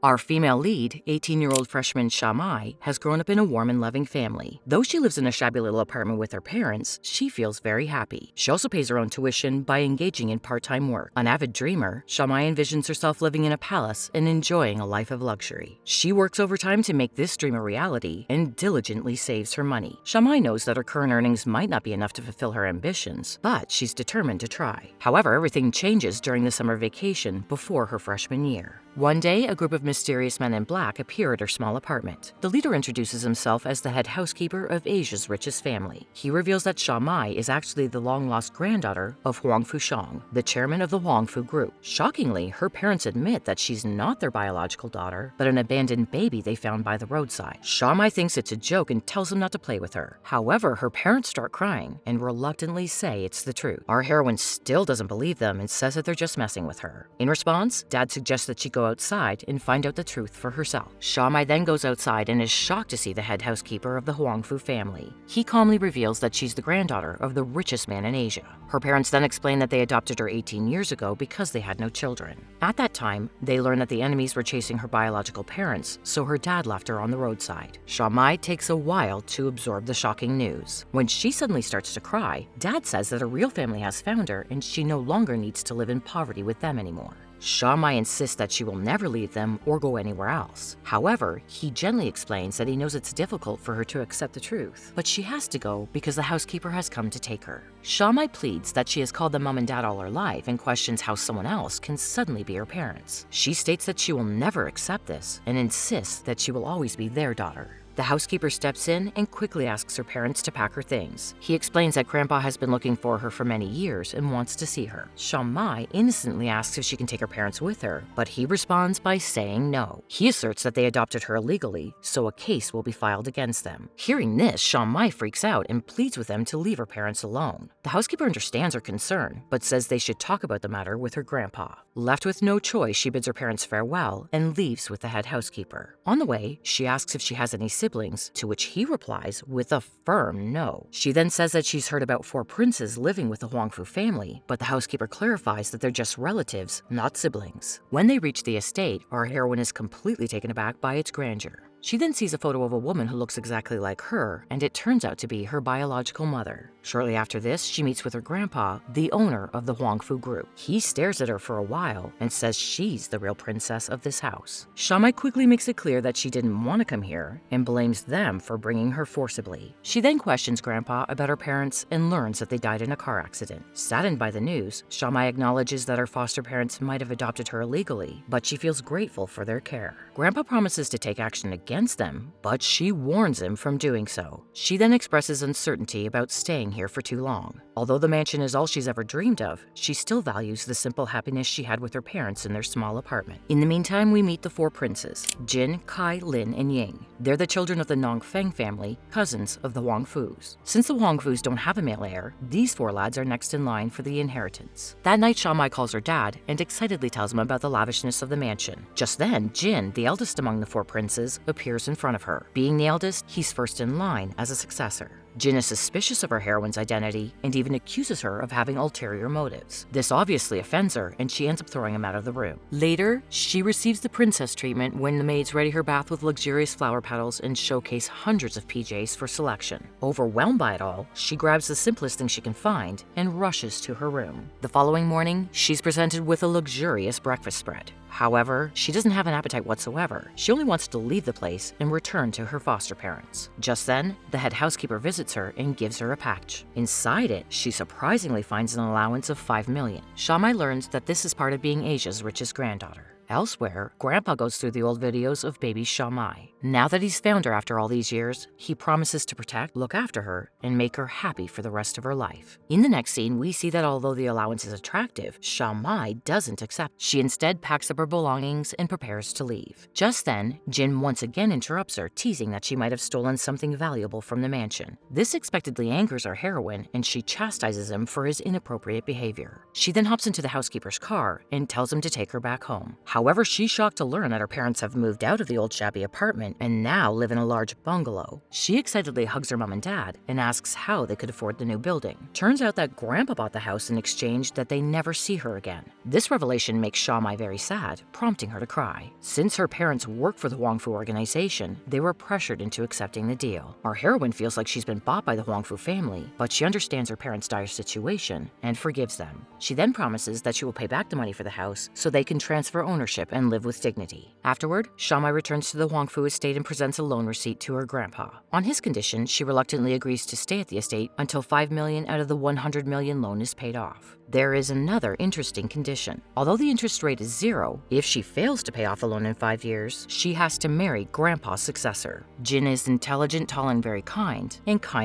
Our female lead, 18-year-old freshman Shamai, has grown up in a warm and loving family. Though she lives in a shabby little apartment with her parents, she feels very happy. She also pays her own tuition by engaging in part-time work. An avid dreamer, Shamai envisions herself living in a palace and enjoying a life of luxury. She works overtime to make this dream a reality and diligently saves her money. Shamai knows that her current earnings might not be enough to fulfill her ambitions, but she's determined to try. However, everything changes during the summer vacation before her freshman year. One day, a group of mysterious men in black appear at her small apartment. The leader introduces himself as the head housekeeper of Asia's richest family. He reveals that Shamai is actually the long-lost granddaughter of Huang Fushang, the chairman of the Huang Fu Group. Shockingly, her parents admit that she's not their biological daughter, but an abandoned baby they found by the roadside. Shamai thinks it's a joke and tells them not to play with her. However, her parents start crying and reluctantly say it's the truth. Our heroine still doesn't believe them and says that they're just messing with her. In response, Dad suggests that she go outside and find out the truth for herself. Shamai then goes outside and is shocked to see the head housekeeper of the Huang Fu family. He calmly reveals that she's the granddaughter of the richest man in Asia. Her parents then explain that they adopted her 18 years ago because they had no children. At that time, they learn that the enemies were chasing her biological parents, so her dad left her on the roadside. Shamai takes a while to absorb the shocking news. When she suddenly starts to cry, Dad says that her real family has found her and she no longer needs to live in poverty with them anymore. Shamai insists that she will never leave them or go anywhere else. However, he gently explains that he knows it's difficult for her to accept the truth, but she has to go because the housekeeper has come to take her. Shamai pleads that she has called them mom and dad all her life and questions how someone else can suddenly be her parents. She states that she will never accept this and insists that she will always be their daughter. The housekeeper steps in and quickly asks her parents to pack her things. He explains that Grandpa has been looking for her for many years and wants to see her. Shamai innocently asks if she can take her parents with her, but he responds by saying no. He asserts that they adopted her illegally, so a case will be filed against them. Hearing this, Shamai freaks out and pleads with them to leave her parents alone. The housekeeper understands her concern, but says they should talk about the matter with her grandpa. Left with no choice, she bids her parents farewell and leaves with the head housekeeper. On the way, she asks if she has any siblings, to which he replies with a firm no. She then says that she's heard about 4 princes living with the Huang Fu family, but the housekeeper clarifies that they're just relatives, not siblings. When they reach the estate, our heroine is completely taken aback by its grandeur. She then sees a photo of a woman who looks exactly like her, and it turns out to be her biological mother. Shortly after this, she meets with her grandpa, the owner of the Huang Fu Group. He stares at her for a while and says she's the real princess of this house. Shamai quickly makes it clear that she didn't want to come here and blames them for bringing her forcibly. She then questions Grandpa about her parents and learns that they died in a car accident. Saddened by the news, Shamai acknowledges that her foster parents might have adopted her illegally, but she feels grateful for their care. Grandpa promises to take action against them, but she warns him from doing so. She then expresses uncertainty about staying here for too long. Although the mansion is all she's ever dreamed of, she still values the simple happiness she had with her parents in their small apartment. In the meantime, we meet the 4 princes, Jin, Kai, Lin, and Ying. They're the children of the Nongfeng family, cousins of the Huang Fus. Since the Huang Fus don't have a male heir, these 4 lads are next in line for the inheritance. That night, Shamai calls her dad and excitedly tells him about the lavishness of the mansion. Just then, Jin, the eldest among the 4 princes, appears in front of her. Being the eldest, he's first in line as a successor. Jin is suspicious of her heroine's identity and even accuses her of having ulterior motives. This obviously offends her, and she ends up throwing him out of the room. Later, she receives the princess treatment when the maids ready her bath with luxurious flower petals and showcase hundreds of PJs for selection. Overwhelmed by it all, she grabs the simplest thing she can find and rushes to her room. The following morning, she's presented with a luxurious breakfast spread. However, she doesn't have an appetite whatsoever. She only wants to leave the place and return to her foster parents. Just then, the head housekeeper visits her and gives her a package. Inside it, she surprisingly finds an allowance of 5 million. Shamai learns that this is part of being Asia's richest granddaughter. Elsewhere, Grandpa goes through the old videos of baby Shamai. Now that he's found her after all these years, he promises to protect, look after her, and make her happy for the rest of her life. In the next scene, we see that although the allowance is attractive, Shamai doesn't accept. She instead packs up her belongings and prepares to leave. Just then, Jin once again interrupts her, teasing that she might have stolen something valuable from the mansion. This expectedly angers our heroine, and she chastises him for his inappropriate behavior. She then hops into the housekeeper's car and tells him to take her back home. However, she's shocked to learn that her parents have moved out of the old shabby apartment apartment and now live in a large bungalow. She excitedly hugs her mom and dad and asks how they could afford the new building. Turns out that Grandpa bought the house in exchange that they never see her again. This revelation makes Sha-mai very sad, prompting her to cry. Since her parents work for the Huangfu organization, they were pressured into accepting the deal. Our heroine feels like she's been bought by the Huangfu family, but she understands her parents' dire situation and forgives them. She then promises that she will pay back the money for the house so they can transfer ownership and live with dignity. Afterward, Sha-mai returns to the Huangfu estate and presents a loan receipt to her grandpa. On his condition, she reluctantly agrees to stay at the estate until 5 million out of the 100 million loan is paid off. There is another interesting condition. Although the interest rate is 0, if she fails to pay off the loan in 5 years, she has to marry Grandpa's successor. Jin is intelligent, tall, and very kind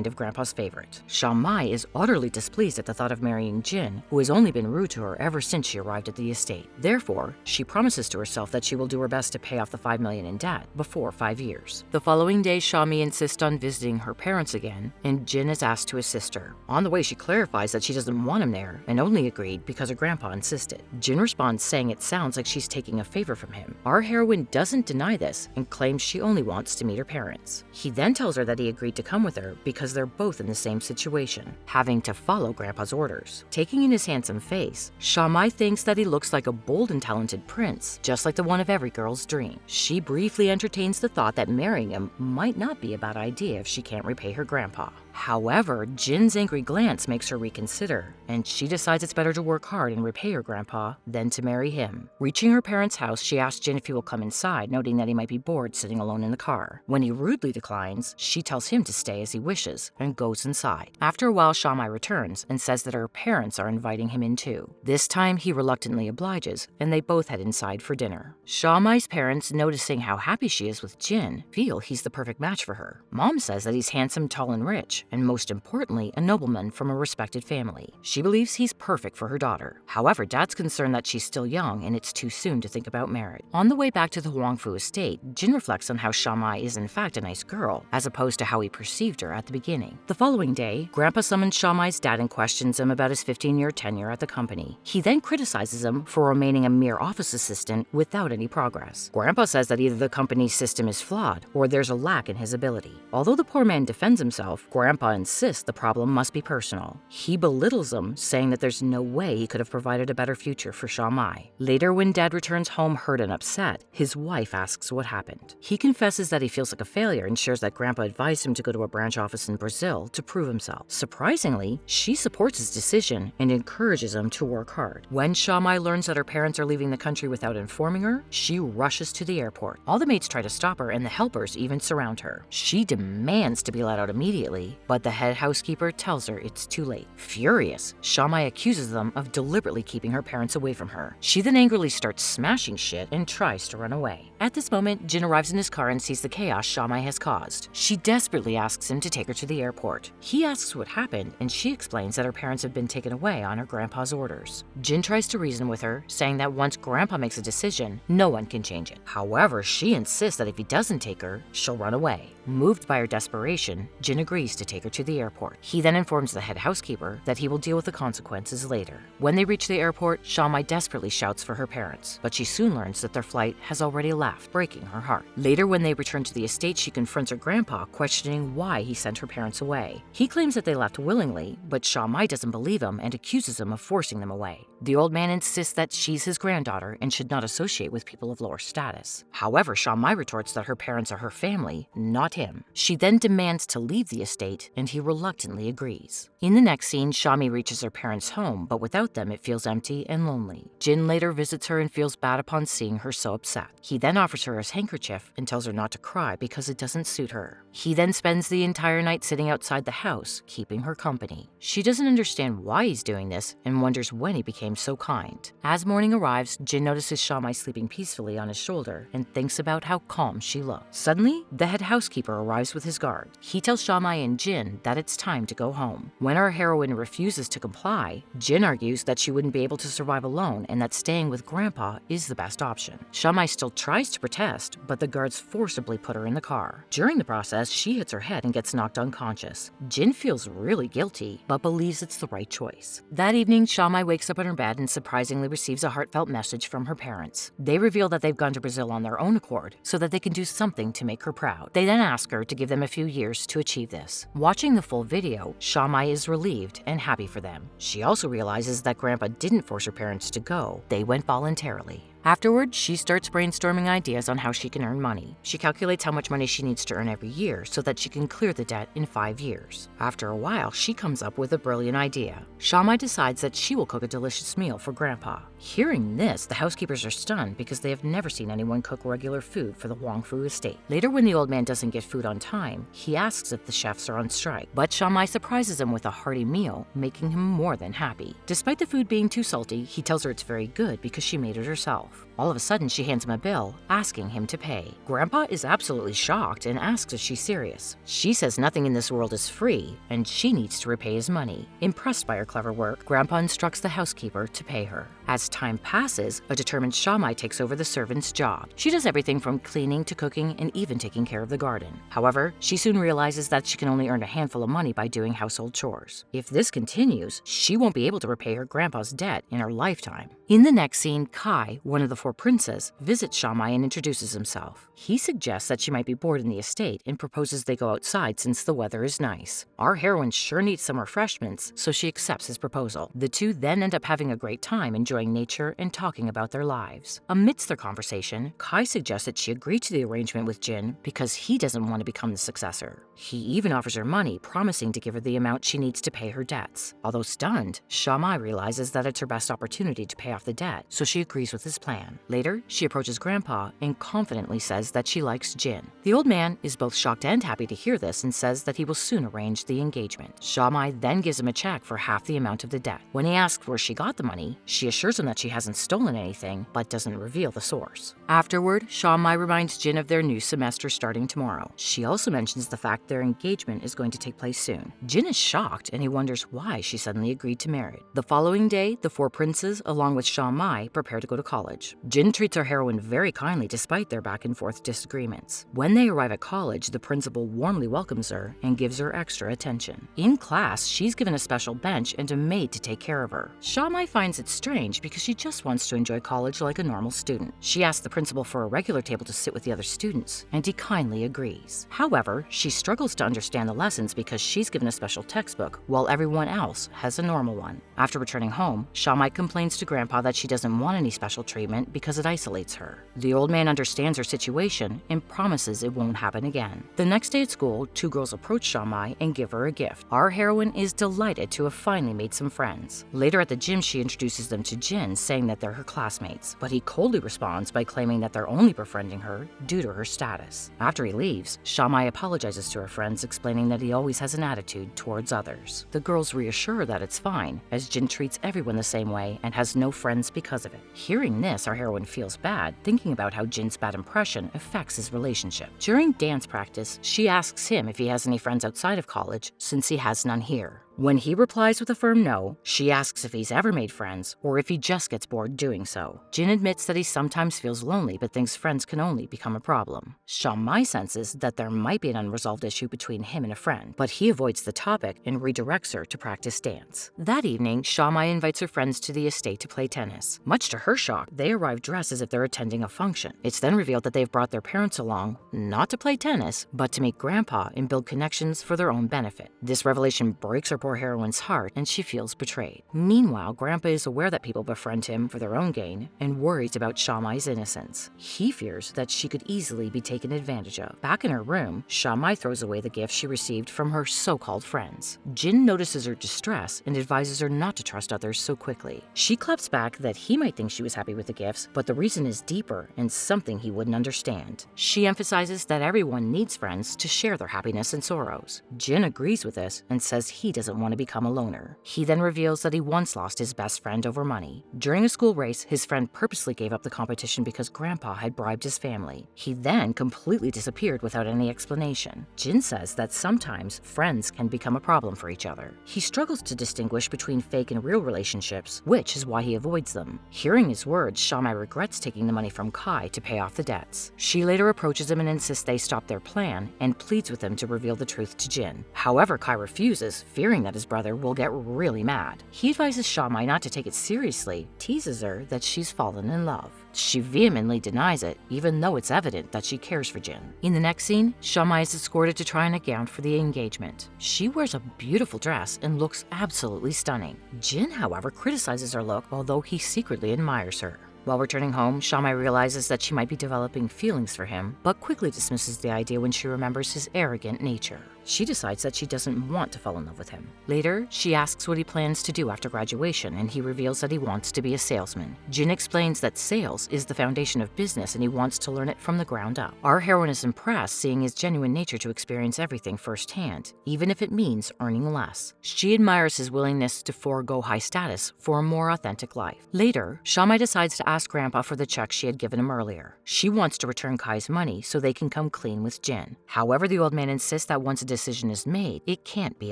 of Grandpa's favorite. Sha-mai is utterly displeased at the thought of marrying Jin, who has only been rude to her ever since she arrived at the estate. Therefore, she promises to herself that she will do her best to pay off the 5 million in debt before 5 years. The following day, Sha-mai insists on visiting her parents again, and Jin is asked to assist her. On the way, she clarifies that she doesn't want him there and only agreed because her grandpa insisted. Jin responds saying it sounds like she's taking a favor from him. Our heroine doesn't deny this and claims she only wants to meet her parents. He then tells her that he agreed to come with her because they're both in the same situation, having to follow Grandpa's orders. Taking in his handsome face, Sha-mai thinks that he looks like a bold and talented prince, just like the one of every girl's dream. She briefly entertains the thought that marrying him might not be a bad idea if she can't repay her grandpa. However, Jin's angry glance makes her reconsider, and she decides it's better to work hard and repay her grandpa than to marry him. Reaching her parents' house, she asks Jin if he will come inside, noting that he might be bored sitting alone in the car. When he rudely declines, she tells him to stay as he wishes and goes inside. After a while, Sha-mai returns and says that her parents are inviting him in too. This time, he reluctantly obliges, and they both head inside for dinner. Sha-mai's parents, noticing how happy she is with Jin, feel he's the perfect match for her. Mom says that he's handsome, tall, and rich, and most importantly, a nobleman from a respected family. She believes he's perfect for her daughter. However, Dad's concerned that she's still young and it's too soon to think about marriage. On the way back to the Huangfu estate, Jin reflects on how Sha-mai is in fact a nice girl, as opposed to how he perceived her at the beginning. The following day, Grandpa summons Sha-mai's dad and questions him about his 15-year tenure at the company. He then criticizes him for remaining a mere office assistant without any progress. Grandpa says that either the company's system is flawed or there's a lack in his ability. Although the poor man defends himself, Grandpa insists the problem must be personal. He belittles him, saying that there's no way he could have provided a better future for Sha-mai. Later, when Dad returns home hurt and upset, his wife asks what happened. He confesses that he feels like a failure and shares that Grandpa advised him to go to a branch office in Brazil to prove himself. Surprisingly, she supports his decision and encourages him to work hard. When Sha-mai learns that her parents are leaving the country without informing her, she rushes to the airport. All the maids try to stop her and the helpers even surround her. She demands to be let out immediately, but the head housekeeper tells her it's too late. Furious, Sha-mai accuses them of deliberately keeping her parents away from her. She then angrily starts smashing shit and tries to run away. At this moment, Jin arrives in his car and sees the chaos Sha-mai has caused. She desperately asks him to take her to the airport. He asks what happened, and she explains that her parents have been taken away on her grandpa's orders. Jin tries to reason with her, saying that once Grandpa makes a decision, no one can change it. However, she insists that if he doesn't take her, she'll run away. Moved by her desperation, Jin agrees to take her to the airport. He then informs the head housekeeper that he will deal with the consequences later. When they reach the airport, Sha-mai desperately shouts for her parents, but she soon learns that their flight has already left, breaking her heart. Later, when they return to the estate, she confronts her grandpa, questioning why he sent her parents away. He claims that they left willingly, but Sha-mai doesn't believe him and accuses him of forcing them away. The old man insists that she's his granddaughter and should not associate with people of lower status. However, Sha-mai retorts that her parents are her family, not him. She then demands to leave the estate, and he reluctantly agrees. In the next scene, Sha-mai reaches her parents' home, but without them it feels empty and lonely. Jin later visits her and feels bad upon seeing her so upset. He then offers her his handkerchief and tells her not to cry because it doesn't suit her. He then spends the entire night sitting outside the house, keeping her company. She doesn't understand why he's doing this and wonders when he became so kind. As morning arrives, Jin notices Sha-mai sleeping peacefully on his shoulder and thinks about how calm she looks. Suddenly, the head housekeeper arrives with his guard. He tells Sha-mai and Jin that it's time to go home. When our heroine refuses to comply, Jin argues that she wouldn't be able to survive alone and that staying with Grandpa is the best option. Sha-mai still tries to protest, but the guards forcibly put her in the car. During the process, she hits her head and gets knocked unconscious. Jin feels really guilty, but believes it's the right choice. That evening, Sha-mai wakes up in her bed and surprisingly receives a heartfelt message from her parents. They reveal that they've gone to Brazil on their own accord so that they can do something to make her proud. They then ask her to give them a few years to achieve this. Watching the full video, Shamai is relieved and happy for them. She also realizes that Grandpa didn't force her parents to go. They went voluntarily. Afterward, she starts brainstorming ideas on how she can earn money. She calculates how much money she needs to earn every year so that she can clear the debt in 5 years. After a while, she comes up with a brilliant idea. Shamai decides that she will cook a delicious meal for Grandpa. Hearing this, the housekeepers are stunned because they have never seen anyone cook regular food for the Huangfu estate. Later, when the old man doesn't get food on time, he asks if the chefs are on strike, but Shamai surprises him with a hearty meal, making him more than happy. Despite the food being too salty, he tells her it's very good because she made it herself. All of a sudden, she hands him a bill, asking him to pay. Grandpa is absolutely shocked and asks if she's serious. She says nothing in this world is free, and she needs to repay his money. Impressed by her clever work, Grandpa instructs the housekeeper to pay her. As time passes, a determined Shamai takes over the servant's job. She does everything from cleaning to cooking and even taking care of the garden. However, she soon realizes that she can only earn a handful of money by doing household chores. If this continues, she won't be able to repay her grandpa's debt in her lifetime. In the next scene, Kai, one of the 4 princes, visits Shamai and introduces himself. He suggests that she might be bored in the estate and proposes they go outside since the weather is nice. Our heroine sure needs some refreshments, so she accepts his proposal. The two then end up having a great time enjoying nature and talking about their lives. Amidst their conversation, Kai suggests that she agree to the arrangement with Jin because he doesn't want to become the successor. He even offers her money, promising to give her the amount she needs to pay her debts. Although stunned, Shamai realizes that it's her best opportunity to pay off the debt, so she agrees with his plan. Later, she approaches Grandpa and confidently says that she likes Jin. The old man is both shocked and happy to hear this and says that he will soon arrange the engagement. Shamai then gives him a check for half the amount of the debt. When he asks where she got the money, she assures him that she hasn't stolen anything, but doesn't reveal the source. Afterward, Shamai reminds Jin of their new semester starting tomorrow. She also mentions the fact their engagement is going to take place soon. Jin is shocked and he wonders why she suddenly agreed to marry. The following day, the 4 princes, along with Shamai, prepare to go to college. Jin treats our heroine very kindly despite their back and forth disagreements. When they arrive at college, the principal warmly welcomes her and gives her extra attention. In class, she's given a special bench and a maid to take care of her. Shamai finds it strange because she just wants to enjoy college like a normal student. She asks the principal for a regular table to sit with the other students, and he kindly agrees. However, she struggles to understand the lessons because she's given a special textbook while everyone else has a normal one. After returning home, Shamai complains to Grandpa that she doesn't want any special treatment because it isolates her. The old man understands her situation and promises it won't happen again. The next day at school, 2 girls approach Shamai and give her a gift. Our heroine is delighted to have finally made some friends. Later at the gym, she introduces them to Jin, saying that they're her classmates, but he coldly responds by claiming that they're only befriending her due to her status. After he leaves, Shamai apologizes to her friends, explaining that he always has an attitude towards others. The girls reassure her that it's fine, as Jin treats everyone the same way and has no friends because of it. Hearing this, our heroine feels bad, thinking about how Jin's bad impression affects his relationship. During dance practice, she asks him if he has any friends outside of college, since he has none here. When he replies with a firm no, she asks if he's ever made friends or if he just gets bored doing so. Jin admits that he sometimes feels lonely but thinks friends can only become a problem. Shamai senses that there might be an unresolved issue between him and a friend, but he avoids the topic and redirects her to practice dance. That evening, Shamai invites her friends to the estate to play tennis. Much to her shock, they arrive dressed as if they're attending a function. It's then revealed that they've brought their parents along, not to play tennis, but to meet Grandpa and build connections for their own benefit. This revelation breaks her poor heroine's heart and she feels betrayed. Meanwhile, Grandpa is aware that people befriend him for their own gain and worries about Shamai's innocence. He fears that she could easily be taken advantage of. Back in her room, Shamai throws away the gifts she received from her so-called friends. Jin notices her distress and advises her not to trust others so quickly. She claps back that he might think she was happy with the gifts, but the reason is deeper and something he wouldn't understand. She emphasizes that everyone needs friends to share their happiness and sorrows. Jin agrees with this and says he doesn't want to become a loner. He then reveals that he once lost his best friend over money. During a school race, his friend purposely gave up the competition because Grandpa had bribed his family. He then completely disappeared without any explanation. Jin says that sometimes friends can become a problem for each other. He struggles to distinguish between fake and real relationships, which is why he avoids them. Hearing his words, Shamai regrets taking the money from Kai to pay off the debts. She later approaches him and insists they stop their plan and pleads with him to reveal the truth to Jin. However, Kai refuses, fearing that his brother will get really mad. He advises Shamai not to take it seriously, teases her that she's fallen in love. She vehemently denies it, even though it's evident that she cares for Jin. In the next scene, Shamai is escorted to try on a gown for the engagement. She wears a beautiful dress and looks absolutely stunning. Jin, however, criticizes her look, although he secretly admires her. While returning home, Shamai realizes that she might be developing feelings for him, but quickly dismisses the idea when she remembers his arrogant nature. She decides that she doesn't want to fall in love with him. Later, she asks what he plans to do after graduation, and he reveals that he wants to be a salesman. Jin explains that sales is the foundation of business and he wants to learn it from the ground up. Our heroine is impressed, seeing his genuine nature to experience everything firsthand, even if it means earning less. She admires his willingness to forego high status for a more authentic life. Later, Shamai decides to ask Grandpa for the check she had given him earlier. She wants to return Kai's money so they can come clean with Jin. However, the old man insists that once a decision is made, it can't be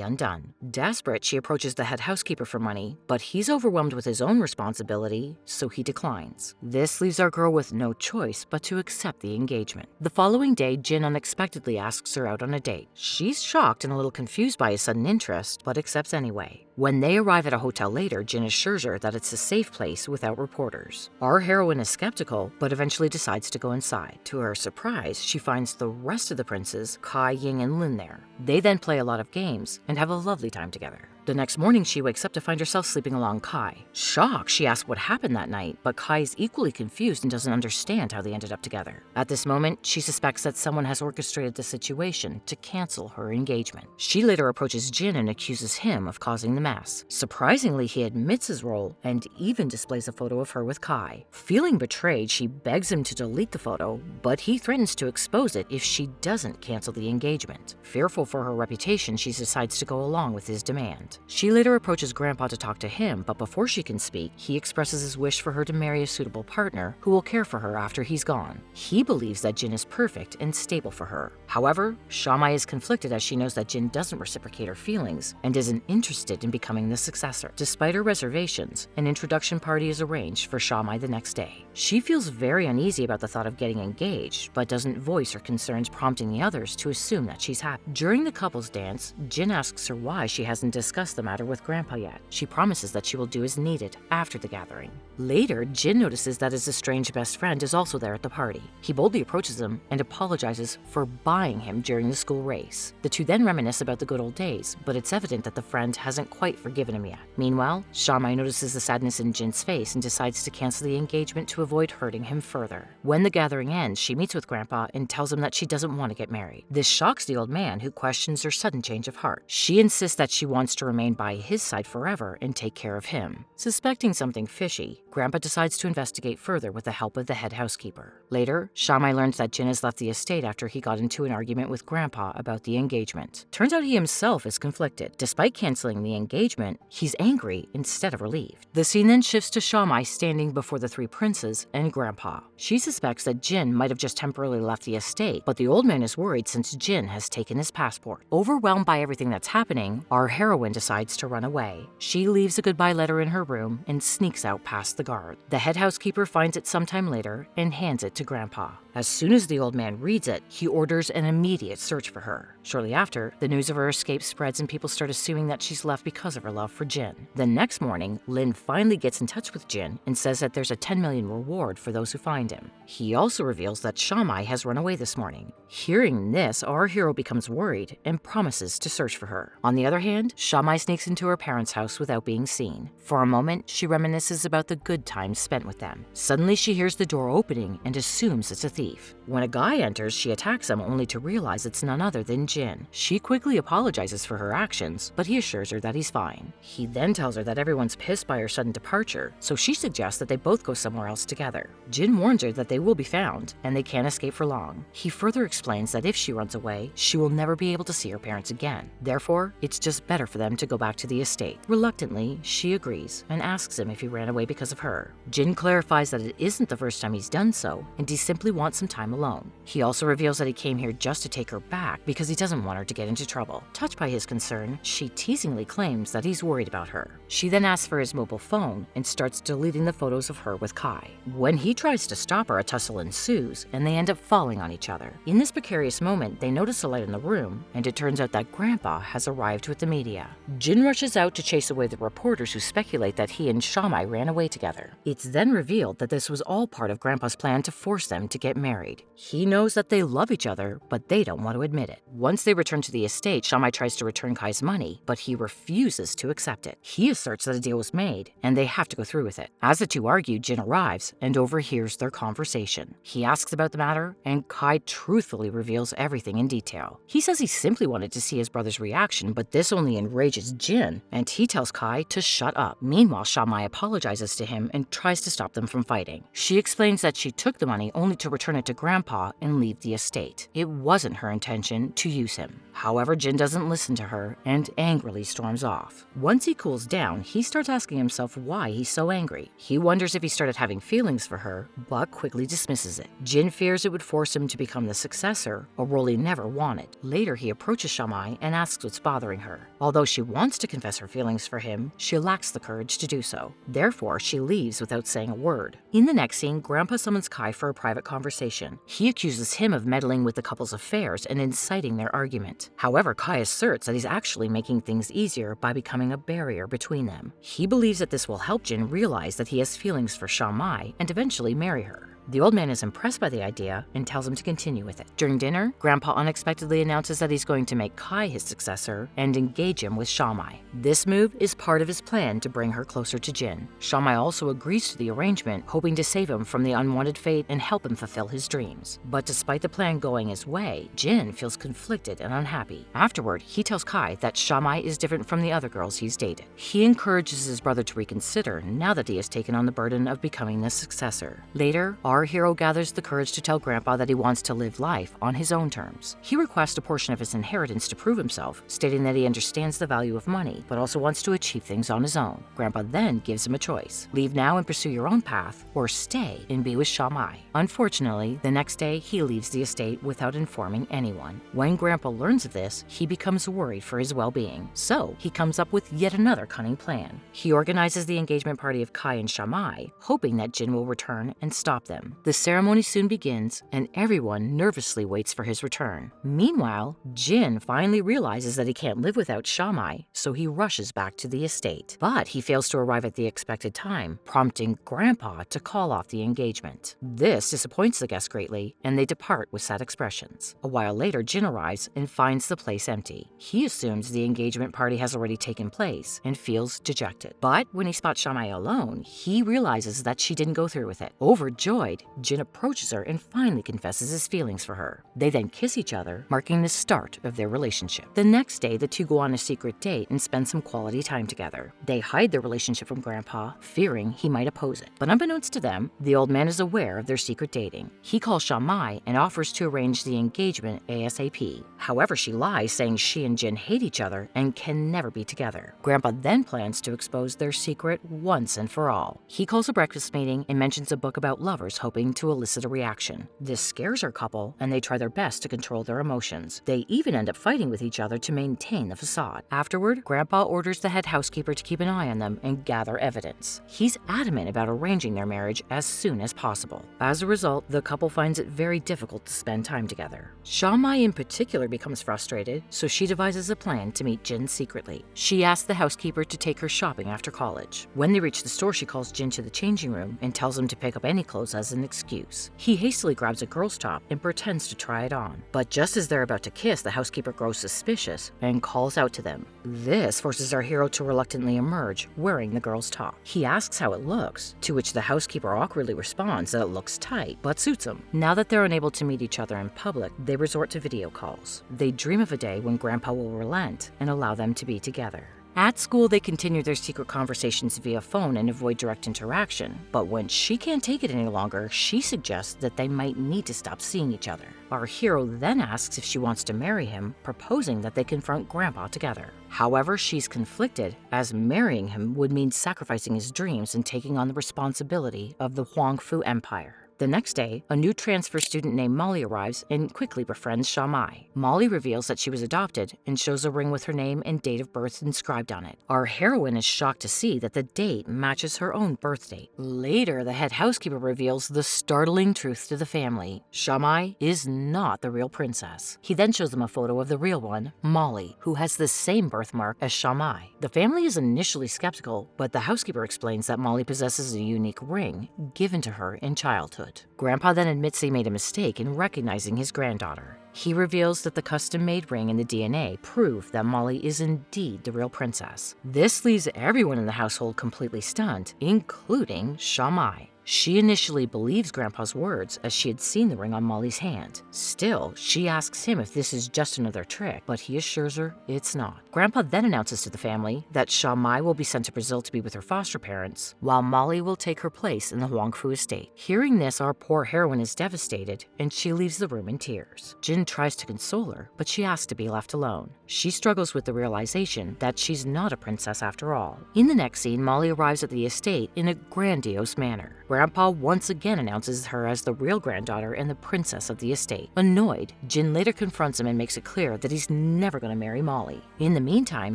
undone. Desperate, she approaches the head housekeeper for money, but he's overwhelmed with his own responsibility, so he declines. This leaves our girl with no choice but to accept the engagement. The following day, Jin unexpectedly asks her out on a date. She's shocked and a little confused by his sudden interest, but accepts anyway. When they arrive at a hotel later, Jin assures her that it's a safe place without reporters. Our heroine is skeptical, but eventually decides to go inside. To her surprise, she finds the rest of the princes, Kai, Ying, and Lin there. They then play a lot of games and have a lovely time together. The next morning, she wakes up to find herself sleeping along Kai. Shocked, she asks what happened that night, but Kai is equally confused and doesn't understand how they ended up together. At this moment, she suspects that someone has orchestrated the situation to cancel her engagement. She later approaches Jin and accuses him of causing the mess. Surprisingly, he admits his role and even displays a photo of her with Kai. Feeling betrayed, she begs him to delete the photo, but he threatens to expose it if she doesn't cancel the engagement. Fearful for her reputation, she decides to go along with his demand. She later approaches Grandpa to talk to him, but before she can speak, he expresses his wish for her to marry a suitable partner who will care for her after he's gone. He believes that Jin is perfect and stable for her. However, Shamai is conflicted as she knows that Jin doesn't reciprocate her feelings and isn't interested in becoming the successor. Despite her reservations, an introduction party is arranged for Shamai the next day. She feels very uneasy about the thought of getting engaged, but doesn't voice her concerns, prompting the others to assume that she's happy. During the couple's dance, Jin asks her why she hasn't discussed the matter with Grandpa yet. She promises that she will do as needed after the gathering. Later, Jin notices that his estranged best friend is also there at the party. He boldly approaches him and apologizes for buying him during the school race. The two then reminisce about the good old days, but it's evident that the friend hasn't quite forgiven him yet. Meanwhile, Shamai notices the sadness in Jin's face and decides to cancel the engagement to avoid hurting him further. When the gathering ends, she meets with Grandpa and tells him that she doesn't want to get married. This shocks the old man, who questions her sudden change of heart. She insists that she wants to remain by his side forever and take care of him. Suspecting something fishy, Grandpa decides to investigate further with the help of the head housekeeper. Later, Shamai learns that Jin has left the estate after he got into an argument with Grandpa about the engagement. Turns out he himself is conflicted. Despite canceling the engagement, he's angry instead of relieved. The scene then shifts to Shamai standing before the three princes and Grandpa. She suspects that Jin might have just temporarily left the estate, but the old man is worried since Jin has taken his passport. Overwhelmed by everything that's happening, our heroine decides to run away. She leaves a goodbye letter in her room and sneaks out past the guard. The head housekeeper finds it sometime later and hands it to Grandpa. As soon as the old man reads it, he orders an immediate search for her. Shortly after, the news of her escape spreads and people start assuming that she's left because of her love for Jin. The next morning, Lin finally gets in touch with Jin and says that there's a 10 million reward for those who find him. He also reveals that Shamai has run away this morning. Hearing this, our hero becomes worried and promises to search for her. On the other hand, Shamai sneaks into her parents' house without being seen. For a moment, she reminisces about the good times spent with them. Suddenly, she hears the door opening and assumes it's a thief. When a guy enters, she attacks him only to realize it's none other than Jin. She quickly apologizes for her actions, but he assures her that he's fine. He then tells her that everyone's pissed by her sudden departure, so she suggests that they both go somewhere else together. Jin warns her that they will be found, and they can't escape for long. He further explains that if she runs away, she will never be able to see her parents again. Therefore, it's just better for them to go back to the estate. Reluctantly, she agrees and asks him if he ran away because of her. Jin clarifies that it isn't the first time he's done so, and he simply wants some time alone. He also reveals that he came here just to take her back because he doesn't want her to get into trouble. Touched by his concern, she teasingly claims that he's worried about her. She then asks for his mobile phone and starts deleting the photos of her with Kai. When he tries to stop her, a tussle ensues, and they end up falling on each other. In this precarious moment, they notice a light in the room, and it turns out that Grandpa has arrived with the media. Jin rushes out to chase away the reporters who speculate that he and Shamai ran away together. It's then revealed that this was all part of Grandpa's plan to force them to get married. He knows that they love each other, but they don't want to admit it. Once they return to the estate, Shamai tries to return Kai's money, but he refuses to accept it. He asserts that a deal was made, and they have to go through with it. As the two argue, Jin arrives and overhears their conversation. He asks about the matter, and Kai truthfully reveals everything in detail. He says he simply wanted to see his brother's reaction, but this only enrages Jin, and he tells Kai to shut up. Meanwhile, Shamai apologizes to him and tries to stop them from fighting. She explains that she took the money only to return it to Grandpa and leave the estate. It wasn't her intention to use him. However, Jin doesn't listen to her and angrily storms off. Once he cools down, he starts asking himself why he's so angry. He wonders if he started having feelings for her, but quickly dismisses it. Jin fears it would force him to become the successor, a role he never wanted. Later, he approaches Shamai and asks what's bothering her. Although she wants to confess her feelings for him, she lacks the courage to do so. Therefore, she leaves without saying a word. In the next scene, Grandpa summons Kai for a private conversation. He accuses him of meddling with the couple's affairs and inciting their argument. However, Kai asserts that he's actually making things easier by becoming a barrier between them. He believes that this will help Jin realize that he has feelings for Shamai and eventually marry her. The old man is impressed by the idea and tells him to continue with it. During dinner, Grandpa unexpectedly announces that he's going to make Kai his successor and engage him with Shamai. This move is part of his plan to bring her closer to Jin. Shamai also agrees to the arrangement, hoping to save him from the unwanted fate and help him fulfill his dreams. But despite the plan going his way, Jin feels conflicted and unhappy. Afterward, he tells Kai that Shamai is different from the other girls he's dated. He encourages his brother to reconsider now that he has taken on the burden of becoming the successor. Later, our hero gathers the courage to tell Grandpa that he wants to live life on his own terms. He requests a portion of his inheritance to prove himself, stating that he understands the value of money, but also wants to achieve things on his own. Grandpa then gives him a choice: leave now and pursue your own path, or stay and be with Shamai. Unfortunately, the next day he leaves the estate without informing anyone. When Grandpa learns of this, he becomes worried for his well-being. So he comes up with yet another cunning plan. He organizes the engagement party of Kai and Shamai, hoping that Jin will return and stop them. The ceremony soon begins, and everyone nervously waits for his return. Meanwhile, Jin finally realizes that he can't live without Shamai, so he rushes back to the estate. But he fails to arrive at the expected time, prompting Grandpa to call off the engagement. This disappoints the guests greatly, and they depart with sad expressions. A while later, Jin arrives and finds the place empty. He assumes the engagement party has already taken place and feels dejected. But when he spots Shamai alone, he realizes that she didn't go through with it. Overjoyed, Jin approaches her and finally confesses his feelings for her. They then kiss each other, marking the start of their relationship. The next day, the two go on a secret date and spend some quality time together. They hide their relationship from Grandpa, fearing he might oppose it. But unbeknownst to them, the old man is aware of their secret dating. He calls Shamai and offers to arrange the engagement ASAP. However, she lies, saying she and Jin hate each other and can never be together. Grandpa then plans to expose their secret once and for all. He calls a breakfast meeting and mentions a book about lovers, hoping to elicit a reaction. This scares our couple, and they try their best to control their emotions. They even end up fighting with each other to maintain the facade. Afterward, Grandpa orders the head housekeeper to keep an eye on them and gather evidence. He's adamant about arranging their marriage as soon as possible. As a result, the couple finds it very difficult to spend time together. Shamai in particular becomes frustrated, so she devises a plan to meet Jin secretly. She asks the housekeeper to take her shopping after college. When they reach the store, she calls Jin to the changing room and tells him to pick up any clothes as an excuse. He hastily grabs a girl's top and pretends to try it on. But just as they're about to kiss, the housekeeper grows suspicious and calls out to them. This forces our hero to reluctantly emerge, wearing the girl's top. He asks how it looks, to which the housekeeper awkwardly responds that it looks tight, but suits him. Now that they're unable to meet each other in public, they resort to video calls. They dream of a day when Grandpa will relent and allow them to be together. At school, they continue their secret conversations via phone and avoid direct interaction. But when she can't take it any longer, she suggests that they might need to stop seeing each other. Our hero then asks if she wants to marry him, proposing that they confront Grandpa together. However, she's conflicted, as marrying him would mean sacrificing his dreams and taking on the responsibility of the Huangfu Empire. The next day, a new transfer student named Molly arrives and quickly befriends Shamai. Molly reveals that she was adopted and shows a ring with her name and date of birth inscribed on it. Our heroine is shocked to see that the date matches her own birth date. Later, the head housekeeper reveals the startling truth to the family. Shamai is not the real princess. He then shows them a photo of the real one, Molly, who has the same birthmark as Shamai. The family is initially skeptical, but the housekeeper explains that Molly possesses a unique ring given to her in childhood. Grandpa then admits he made a mistake in recognizing his granddaughter. He reveals that the custom-made ring and the DNA prove that Molly is indeed the real princess. This leaves everyone in the household completely stunned, including Shamai. She initially believes Grandpa's words as she had seen the ring on Molly's hand. Still, she asks him if this is just another trick, but he assures her it's not. Grandpa then announces to the family that Shamai will be sent to Brazil to be with her foster parents, while Molly will take her place in the Huangfu estate. Hearing this, our poor heroine is devastated, and she leaves the room in tears. Jin tries to console her, but she asks to be left alone. She struggles with the realization that she's not a princess after all. In the next scene, Molly arrives at the estate in a grandiose manner. Grandpa once again announces her as the real granddaughter and the princess of the estate. Annoyed, Jin later confronts him and makes it clear that he's never going to marry Molly. In the meantime,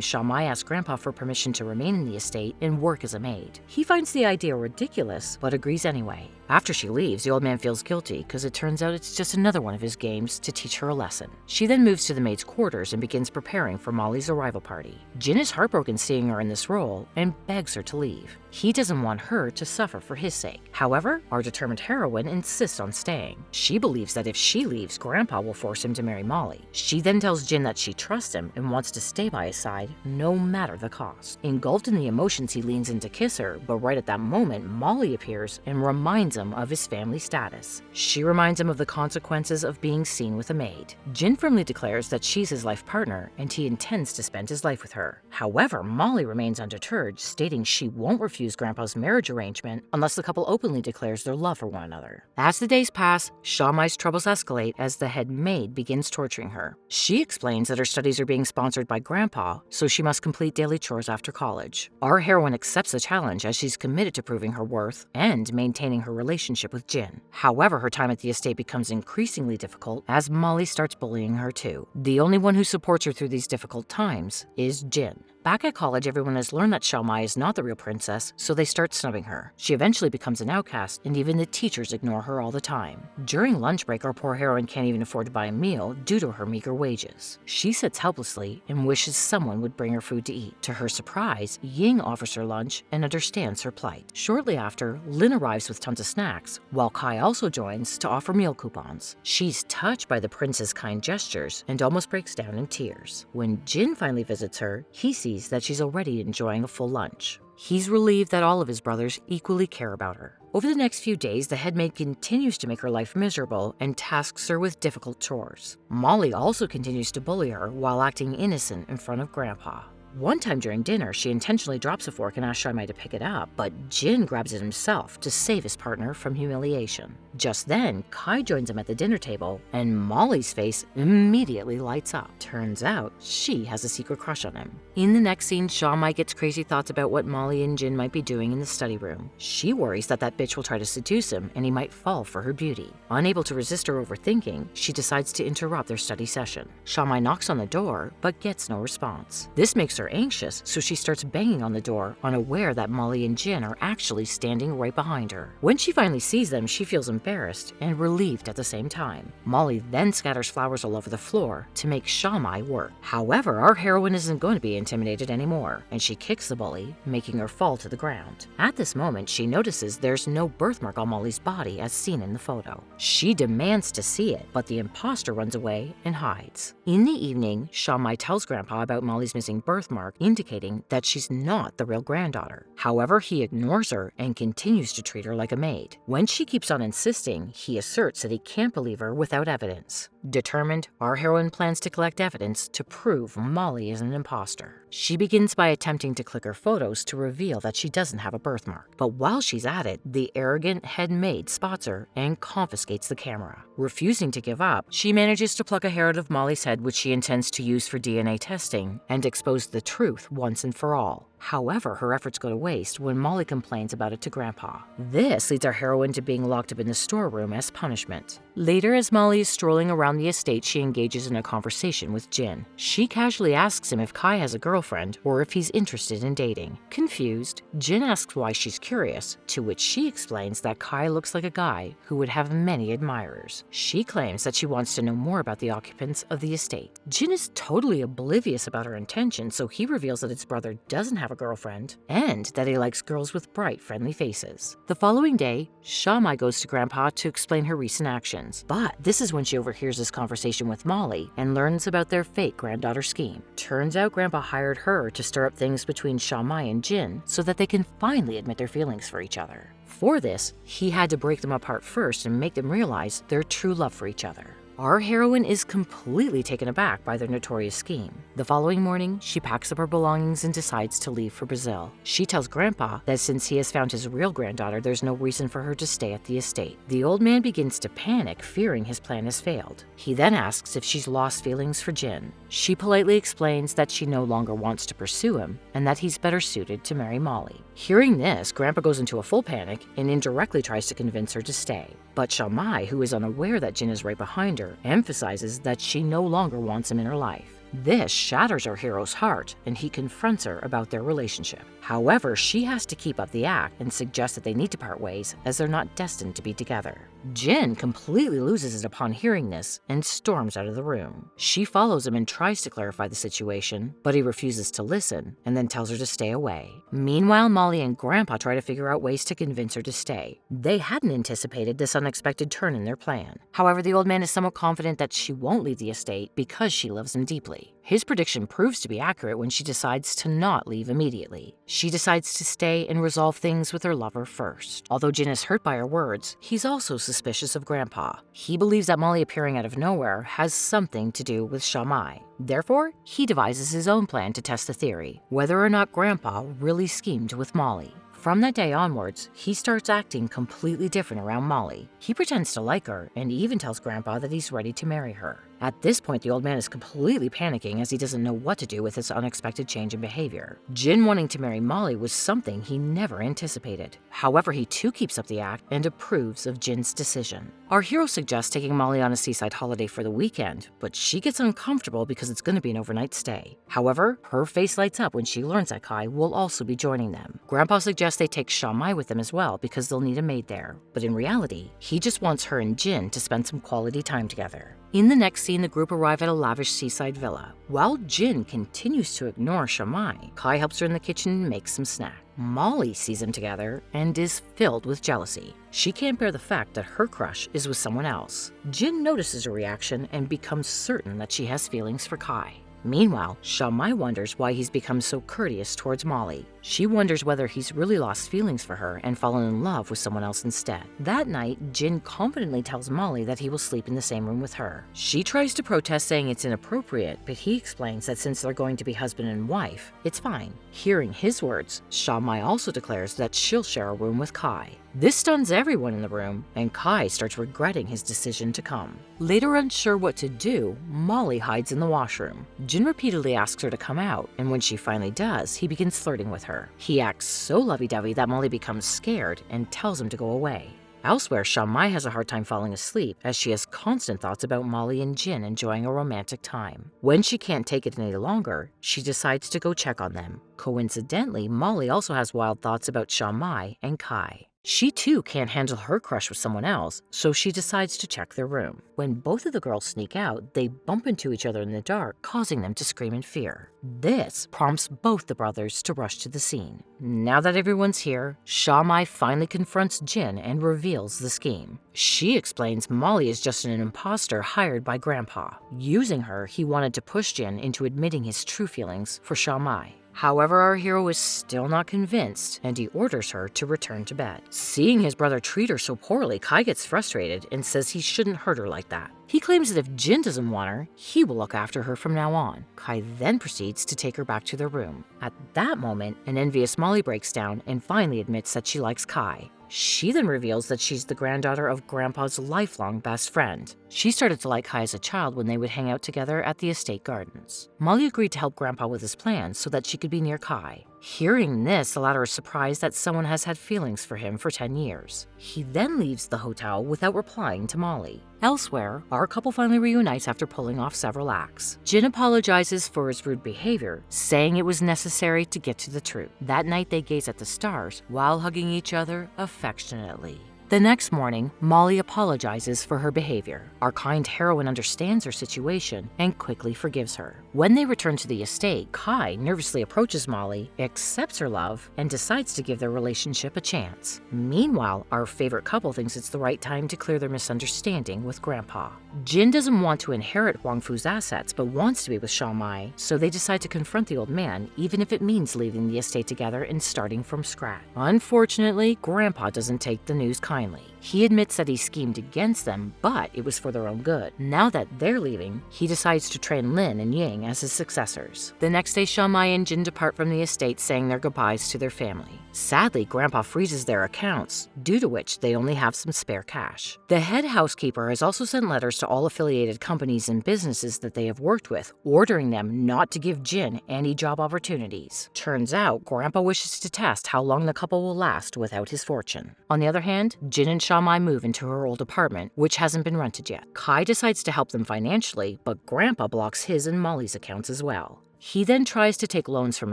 Shamai asks Grandpa for permission to remain in the estate and work as a maid. He finds the idea ridiculous, but agrees anyway. After she leaves, the old man feels guilty because it turns out it's just another one of his games to teach her a lesson. She then moves to the maid's quarters and begins preparing for Molly's arrival party. Jin is heartbroken seeing her in this role and begs her to leave. He doesn't want her to suffer for his sake. However, our determined heroine insists on staying. She believes that if she leaves, Grandpa will force him to marry Molly. She then tells Jin that she trusts him and wants to stay by his side no matter the cost. Engulfed in the emotions, he leans in to kiss her, but right at that moment, Molly appears and reminds him of his family status. She reminds him of the consequences of being seen with a maid. Jin firmly declares that she's his life partner and he intends to spend his life with her. However, Molly remains undeterred, stating she won't refuse Grandpa's marriage arrangement unless the couple openly declares their love for one another. As the days pass, Shamai's troubles escalate as the head maid begins torturing her. She explains that her studies are being sponsored by Grandpa, so she must complete daily chores after college. Our heroine accepts the challenge as she's committed to proving her worth and maintaining her relationship with Jin. However, her time at the estate becomes increasingly difficult as Molly starts bullying her too. The only one who supports her through these difficult times is Jin. Back at college, everyone has learned that Shamai is not the real princess, so they start snubbing her. She eventually becomes an outcast, and even the teachers ignore her all the time. During lunch break, our poor heroine can't even afford to buy a meal due to her meager wages. She sits helplessly and wishes someone would bring her food to eat. To her surprise, Ying offers her lunch and understands her plight. Shortly after, Lin arrives with tons of snacks, while Kai also joins to offer meal coupons. She's touched by the prince's kind gestures and almost breaks down in tears. When Jin finally visits her, he sees that she's already enjoying a full lunch. He's relieved that all of his brothers equally care about her. Over the next few days, the head maid continues to make her life miserable and tasks her with difficult chores. Molly also continues to bully her while acting innocent in front of Grandpa. One time during dinner, she intentionally drops a fork and asks Shamai to pick it up, but Jin grabs it himself to save his partner from humiliation. Just then, Kai joins him at the dinner table, and Molly's face immediately lights up. Turns out, she has a secret crush on him. In the next scene, Shamai gets crazy thoughts about what Molly and Jin might be doing in the study room. She worries that bitch will try to seduce him and he might fall for her beauty. Unable to resist her overthinking, she decides to interrupt their study session. Shamai knocks on the door, but gets no response. This makes her anxious, so she starts banging on the door, unaware that Molly and Jin are actually standing right behind her. When she finally sees them, she feels embarrassed and relieved at the same time. Molly then scatters flowers all over the floor to make Shamai work. However, our heroine isn't going to be intimidated anymore, and she kicks the bully, making her fall to the ground. At this moment, she notices there's no birthmark on Molly's body as seen in the photo. She demands to see it, but the impostor runs away and hides. In the evening, Shamai tells Grandpa about Molly's missing birthmark, indicating that she's not the real granddaughter. However, he ignores her and continues to treat her like a maid. When she keeps on insisting, he asserts that he can't believe her without evidence. Determined, our heroine plans to collect evidence to prove Molly is an imposter. She begins by attempting to click her photos to reveal that she doesn't have a birthmark. But while she's at it, the arrogant head maid spots her and confiscates the camera. Refusing to give up, she manages to pluck a hair out of Molly's head, which she intends to use for DNA testing, and expose the truth once and for all. However, her efforts go to waste when Molly complains about it to Grandpa. This leads our heroine to being locked up in the storeroom as punishment. Later, as Molly is strolling around the estate, she engages in a conversation with Jin. She casually asks him if Kai has a girlfriend or if he's interested in dating. Confused, Jin asks why she's curious, to which she explains that Kai looks like a guy who would have many admirers. She claims that she wants to know more about the occupants of the estate. Jin is totally oblivious about her intentions, so he reveals that his brother doesn't have a girlfriend and that he likes girls with bright, friendly faces. The following day, Shamai goes to Grandpa to explain her recent actions, but this is when she overhears this conversation with Molly and learns about their fake granddaughter scheme. Turns out Grandpa hired her to stir up things between Shamai and Jin so that they can finally admit their feelings for each other. For this, he had to break them apart first and make them realize their true love for each other. Our heroine is completely taken aback by their notorious scheme. The following morning, she packs up her belongings and decides to leave for Brazil. She tells Grandpa that since he has found his real granddaughter, there's no reason for her to stay at the estate. The old man begins to panic, fearing his plan has failed. He then asks if she's lost feelings for Jin. She politely explains that she no longer wants to pursue him and that he's better suited to marry Molly. Hearing this, Grandpa goes into a full panic and indirectly tries to convince her to stay. But Shamai, who is unaware that Jin is right behind her, emphasizes that she no longer wants him in her life. This shatters our hero's heart, and he confronts her about their relationship. However, she has to keep up the act and suggests that they need to part ways as they're not destined to be together. Jin completely loses it upon hearing this and storms out of the room. She follows him and tries to clarify the situation, but he refuses to listen and then tells her to stay away. Meanwhile, Molly and Grandpa try to figure out ways to convince her to stay. They hadn't anticipated this unexpected turn in their plan. However, the old man is somewhat confident that she won't leave the estate because she loves him deeply. His prediction proves to be accurate when she decides to not leave immediately. She decides to stay and resolve things with her lover first. Although Jin is hurt by her words, he's also suspicious of Grandpa. He believes that Molly appearing out of nowhere has something to do with Shamai. Therefore, he devises his own plan to test the theory, whether or not Grandpa really schemed with Molly. From that day onwards, he starts acting completely different around Molly. He pretends to like her and even tells Grandpa that he's ready to marry her. At this point, the old man is completely panicking as he doesn't know what to do with this unexpected change in behavior. Jin wanting to marry Molly was something he never anticipated. However, he too keeps up the act and approves of Jin's decision. Our hero suggests taking Molly on a seaside holiday for the weekend, but she gets uncomfortable because it's going to be an overnight stay. However, her face lights up when she learns that Kai will also be joining them. Grandpa suggests they take Shamai with them as well because they'll need a maid there, but in reality, he just wants her and Jin to spend some quality time together. In the next scene, the group arrive at a lavish seaside villa. While Jin continues to ignore Shamai, Kai helps her in the kitchen and makes some snack. Molly sees them together and is filled with jealousy. She can't bear the fact that her crush is with someone else. Jin notices her reaction and becomes certain that she has feelings for Kai. Meanwhile, Shamai wonders why he's become so courteous towards Molly. She wonders whether he's really lost feelings for her and fallen in love with someone else instead. That night, Jin confidently tells Molly that he will sleep in the same room with her. She tries to protest, saying it's inappropriate, but he explains that since they're going to be husband and wife, it's fine. Hearing his words, Shamai also declares that she'll share a room with Kai. This stuns everyone in the room, and Kai starts regretting his decision to come. Later, unsure what to do, Molly hides in the washroom. Jin repeatedly asks her to come out, and when she finally does, he begins flirting with her. He acts so lovey-dovey that Molly becomes scared and tells him to go away. Elsewhere, Shamai has a hard time falling asleep as she has constant thoughts about Molly and Jin enjoying a romantic time. When she can't take it any longer, she decides to go check on them. Coincidentally, Molly also has wild thoughts about Shamai and Kai. She too can't handle her crush with someone else, so she decides to check their room. When both of the girls sneak out, they bump into each other in the dark, causing them to scream in fear. This prompts both the brothers to rush to the scene. Now that everyone's here, Shamai finally confronts Jin and reveals the scheme. She explains Molly is just an impostor hired by Grandpa. Using her, he wanted to push Jin into admitting his true feelings for Shamai. However, our hero is still not convinced, and he orders her to return to bed. Seeing his brother treat her so poorly, Kai gets frustrated and says he shouldn't hurt her like that. He claims that if Jin doesn't want her, he will look after her from now on. Kai then proceeds to take her back to their room. At that moment, an envious Molly breaks down and finally admits that she likes Kai. She then reveals that she's the granddaughter of Grandpa's lifelong best friend. She started to like Kai as a child when they would hang out together at the estate gardens. Molly agreed to help Grandpa with his plans so that she could be near Kai. Hearing this, the latter is surprised that someone has had feelings for him for 10 years. He then leaves the hotel without replying to Molly. Elsewhere, our couple finally reunites after pulling off several acts. Jin apologizes for his rude behavior, saying it was necessary to get to the truth. That night they gaze at the stars while hugging each other affectionately. The next morning, Molly apologizes for her behavior. Our kind heroine understands her situation and quickly forgives her. When they return to the estate, Kai nervously approaches Molly, accepts her love, and decides to give their relationship a chance. Meanwhile, our favorite couple thinks it's the right time to clear their misunderstanding with Grandpa. Jin doesn't want to inherit Huang Fu's assets but wants to be with Sha Mai, so they decide to confront the old man, even if it means leaving the estate together and starting from scratch. Unfortunately, Grandpa doesn't take the news kindly. He admits that he schemed against them, but it was for their own good. Now that they're leaving, he decides to train Lin and Ying as his successors. The next day, Sha Mai and Jin depart from the estate, saying their goodbyes to their family. Sadly, Grandpa freezes their accounts, due to which they only have some spare cash. The head housekeeper has also sent letters to all affiliated companies and businesses that they have worked with, ordering them not to give Jin any job opportunities. Turns out, Grandpa wishes to test how long the couple will last without his fortune. On the other hand, Jin and Sha Mai move into her old apartment, which hasn't been rented yet. Kai decides to help them financially, but Grandpa blocks his and Molly's accounts as well. He then tries to take loans from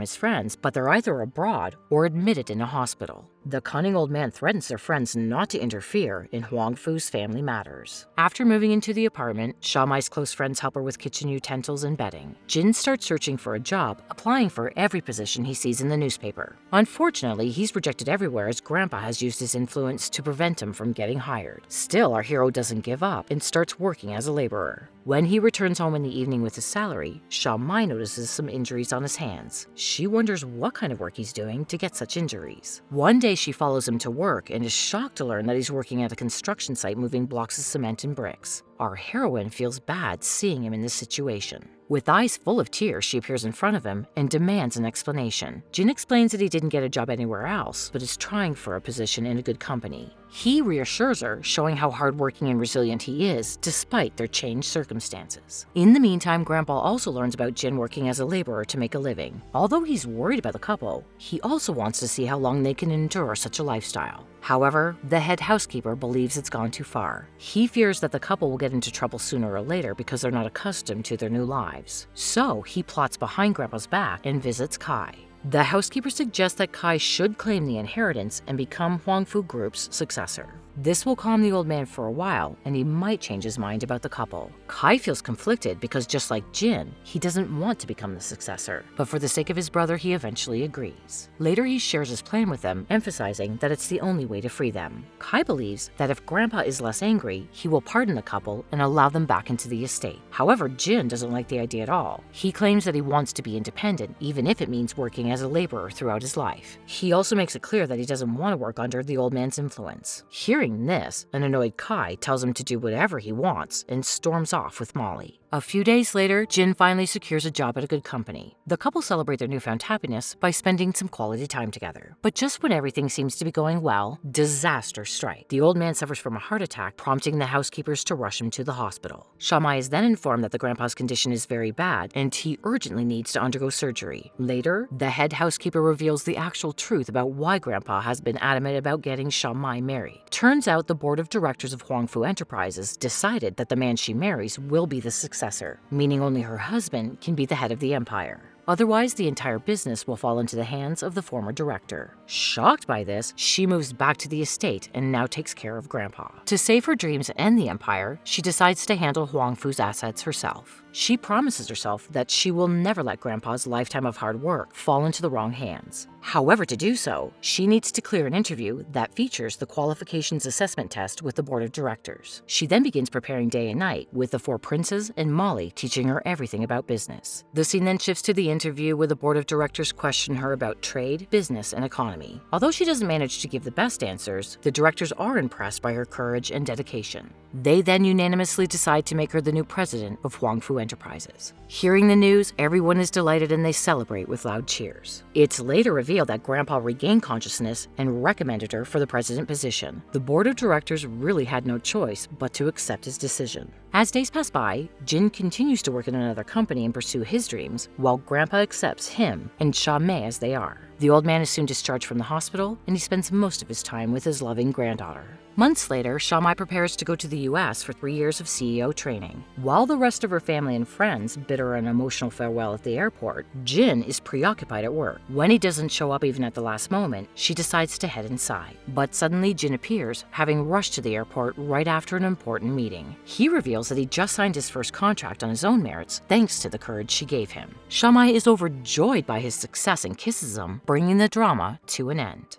his friends, but they're either abroad or admitted in a hospital. The cunning old man threatens their friends not to interfere in Huang Fu's family matters. After moving into the apartment, Sha Mai's close friends help her with kitchen utensils and bedding. Jin starts searching for a job, applying for every position he sees in the newspaper. Unfortunately, he's rejected everywhere as Grandpa has used his influence to prevent him from getting hired. Still, our hero doesn't give up and starts working as a laborer. When he returns home in the evening with his salary, Sha Mai notices some injuries on his hands. She wonders what kind of work he's doing to get such injuries. One day she follows him to work and is shocked to learn that he's working at a construction site moving blocks of cement and bricks. Our heroine feels bad seeing him in this situation. With eyes full of tears, she appears in front of him and demands an explanation. Jin explains that he didn't get a job anywhere else, but is trying for a position in a good company. He reassures her, showing how hardworking and resilient he is, despite their changed circumstances. In the meantime, Grandpa also learns about Jin working as a laborer to make a living. Although he's worried about the couple, he also wants to see how long they can endure such a lifestyle. However, the head housekeeper believes it's gone too far. He fears that the couple will get into trouble sooner or later because they're not accustomed to their new lives. So he plots behind Grandpa's back and visits Kai. The housekeeper suggests that Kai should claim the inheritance and become Huang Fu Group's successor. This will calm the old man for a while, and he might change his mind about the couple. Kai feels conflicted because, just like Jin, he doesn't want to become the successor, but for the sake of his brother, he eventually agrees. Later, he shares his plan with them, emphasizing that it's the only way to free them. Kai believes that if Grandpa is less angry, he will pardon the couple and allow them back into the estate. However, Jin doesn't like the idea at all. He claims that he wants to be independent, even if it means working as a laborer throughout his life. He also makes it clear that he doesn't want to work under the old man's influence. Hearing this, an annoyed Kai tells him to do whatever he wants and storms off with Molly. A few days later, Jin finally secures a job at a good company. The couple celebrate their newfound happiness by spending some quality time together. But just when everything seems to be going well, disaster strikes. The old man suffers from a heart attack, prompting the housekeepers to rush him to the hospital. Sha Mai is then informed that the grandpa's condition is very bad and he urgently needs to undergo surgery. Later, the head housekeeper reveals the actual truth about why Grandpa has been adamant about getting Sha Mai married. Turns out the board of directors of Huang Fu Enterprises decided that the man she marries will be the successor, meaning only her husband can be the head of the empire. Otherwise, the entire business will fall into the hands of the former director. Shocked by this, she moves back to the estate and now takes care of Grandpa. To save her dreams and the empire, she decides to handle Huang Fu's assets herself. She promises herself that she will never let Grandpa's lifetime of hard work fall into the wrong hands. However, to do so, she needs to clear an interview that features the qualifications assessment test with the board of directors. She then begins preparing day and night, with the four princes and Molly teaching her everything about business. The scene then shifts to the interview where the board of directors question her about trade, business, and economy. Although she doesn't manage to give the best answers, the directors are impressed by her courage and dedication. They then unanimously decide to make her the new president of Huang Fu Enterprises. Hearing the news, everyone is delighted and they celebrate with loud cheers. It's later revealed that Grandpa regained consciousness and recommended her for the president position. The board of directors really had no choice but to accept his decision. As days pass by, Jin continues to work in another company and pursue his dreams, while Grandpa accepts him and Sha Mei as they are. The old man is soon discharged from the hospital, and he spends most of his time with his loving granddaughter. Months later, Shamai prepares to go to the US for 3 years of CEO training. While the rest of her family and friends bid her an emotional farewell at the airport, Jin is preoccupied at work. When he doesn't show up even at the last moment, she decides to head inside. But suddenly Jin appears, having rushed to the airport right after an important meeting. He reveals that he just signed his first contract on his own merits, thanks to the courage she gave him. Shamai is overjoyed by his success and kisses him, bringing the drama to an end.